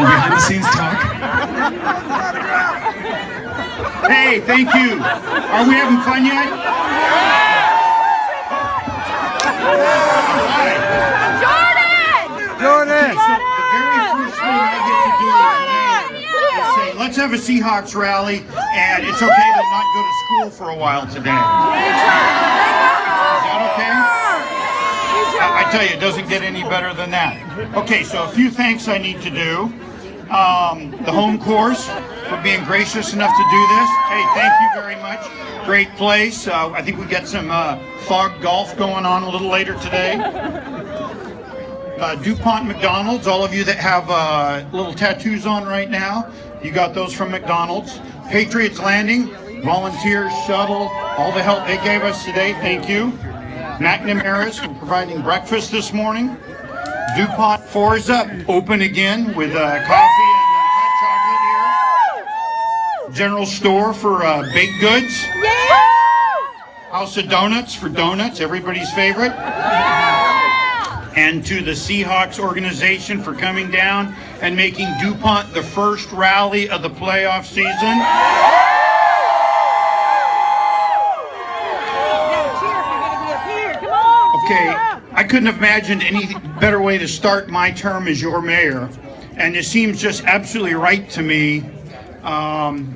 behind the scenes talk. Hey, thank you. Are we having fun yet? Jordan! So the very first thing I get to do is say, let's have a Seahawks rally, and it's okay to not go to school for a while today. Is that okay? I tell you, it doesn't get any better than that. Okay, so a few thanks I need to do. The home course for being gracious enough to do this. Hey, thank you very much. Great place. I think we got some fog golf going on a little later today. DuPont McDonald's, all of you that have little tattoos on right now, you got those from McDonald's. Patriots Landing, volunteers, shuttle, all the help they gave us today, thank you. McNamara's for providing breakfast this morning. DuPont Forza, open again with coffee and hot chocolate here. General Store for baked goods. House of Donuts for donuts, everybody's favorite. And to the Seahawks organization for coming down and making DuPont the first rally of the playoff season. Okay, I couldn't have imagined any better way to start my term as your mayor. And it seems just absolutely right to me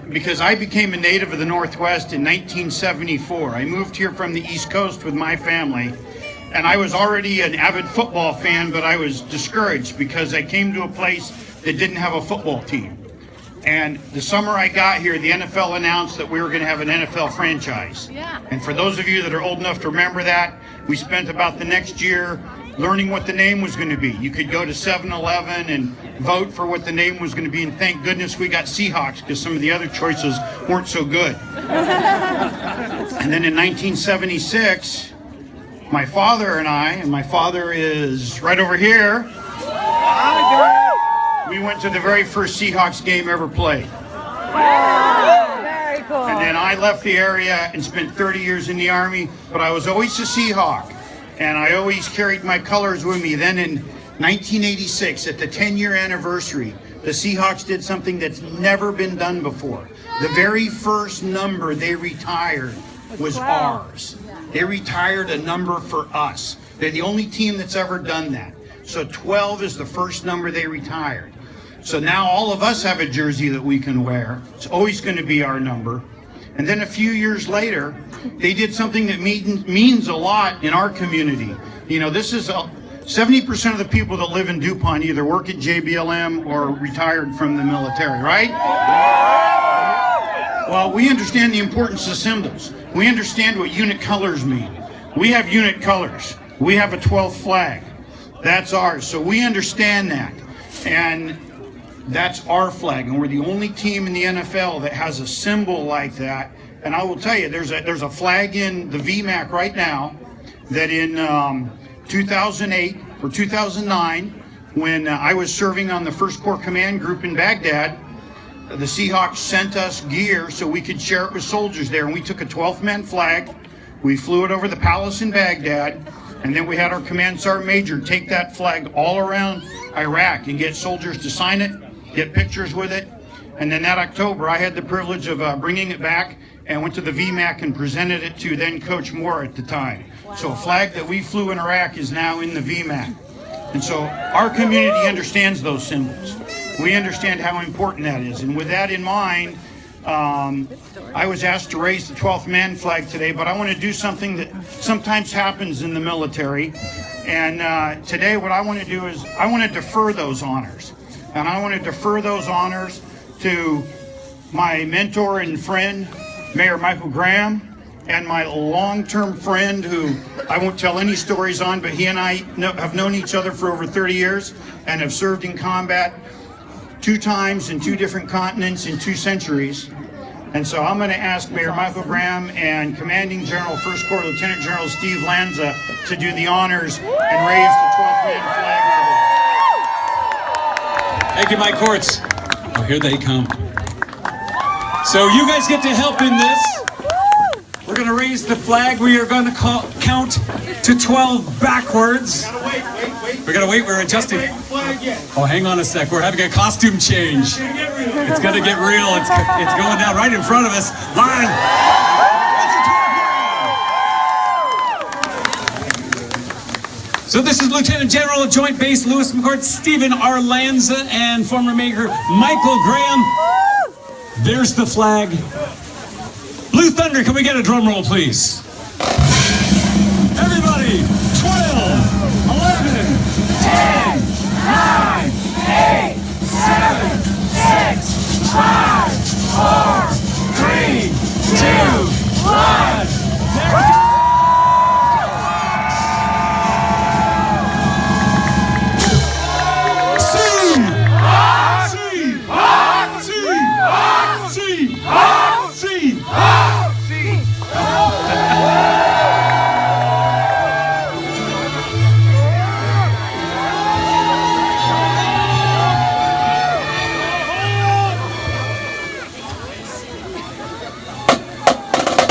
because I became a native of the Northwest in 1974. I moved here from the East Coast with my family. And I was already an avid football fan, but I was discouraged because I came to a place that didn't have a football team. And the summer I got here, the NFL announced that we were going to have an NFL franchise. Yeah. And for those of you that are old enough to remember that, we spent about the next year learning what the name was going to be. You could go to 7-Eleven and vote for what the name was going to be, and thank goodness we got Seahawks because some of the other choices weren't so good. And then in 1976, my father and I, and my father is right over here, we went to the very first Seahawks game ever played. Very cool. And then I left the area and spent 30 years in the Army, but I was always a Seahawk. And I always carried my colors with me. Then in 1986, at the 10-year anniversary, the Seahawks did something that's never been done before. The very first number they retired was ours. They retired a number for us. They're the only team that's ever done that. So 12 is the first number they retired. So now all of us have a jersey that we can wear. It's always going to be our number. And then a few years later, they did something that means a lot in our community. You know, this is 70% of the people that live in DuPont either work at JBLM or retired from the military, right? Well, we understand the importance of symbols. We understand what unit colors mean. We have unit colors. We have a 12th flag. That's ours. So we understand that. And that's our flag. And we're the only team in the NFL that has a symbol like that. And I will tell you, there's a flag in the VMAC right now that in 2008 or 2009, when I was serving on the 1st Corps Command Group in Baghdad, the Seahawks sent us gear so we could share it with soldiers there. And we took a 12th man flag, we flew it over the palace in Baghdad, and then we had our command sergeant major take that flag all around Iraq and get soldiers to sign it, get pictures with it. And then that October, I had the privilege of bringing it back and went to the VMAC and presented it to then Coach Moore at the time. Wow. So a flag that we flew in Iraq is now in the VMAC. And so our community understands those symbols. We understand how important that is. And with that in mind, I was asked to raise the 12th man flag today, but I want to do something that sometimes happens in the military. And today what I want to do is I want to defer those honors. And I want to defer those honors to my mentor and friend, Mayor Michael Graham, and my long-term friend who I won't tell any stories on, but he and I have known each other for over 30 years and have served in combat 2 times in 2 different continents in 2 centuries. And so I'm going to ask Mayor Michael Graham and Commanding General 1st Corps Lieutenant General Steve Lanza to do the honors and raise the 12th man flag today. Thank you, Mike Kortz. Oh, here they come. So you guys get to help in this. We're going to raise the flag. We are going to count to 12 backwards. Wait. We got to wait. We're adjusting. Wait, Oh, hang on a sec. We're having a costume change. It's gonna get real. It's going down right in front of us. Live. So this is Lieutenant General of Joint Base Lewis McCourt, Stephen R. Lanza, and former Major Michael Graham. There's the flag. Blue Thunder, can we get a drum roll, please? Everybody, 12, 11, 10.